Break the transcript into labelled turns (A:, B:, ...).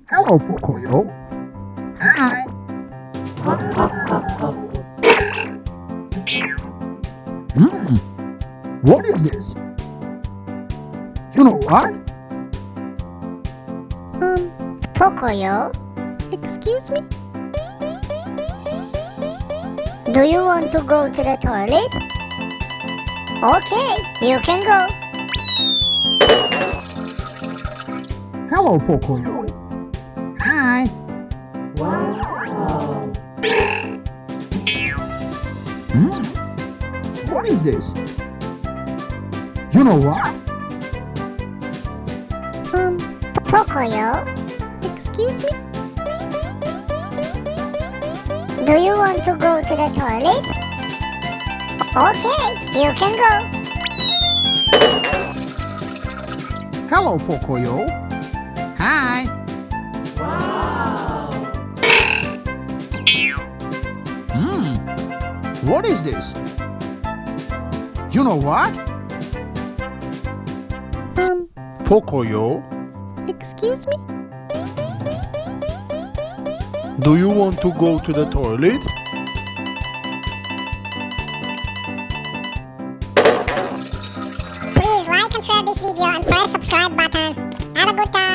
A: Hello, Pocoyo. Hi. What is this? You know what?
B: Pocoyo, excuse me? Do you want to go to the toilet? Okay, you can go.
A: Hello, Pocoyo. Hi. What is this? You know what?
B: Pocoyo, excuse me? Do you want to go to the toilet? Okay, you can go.
A: Hello, Pocoyo. Hi. What is this? You know what?
C: Pocoyo,
B: Excuse me?
C: do you want to go to the toilet?
B: Please like and share this video and press subscribe button. Have a good time.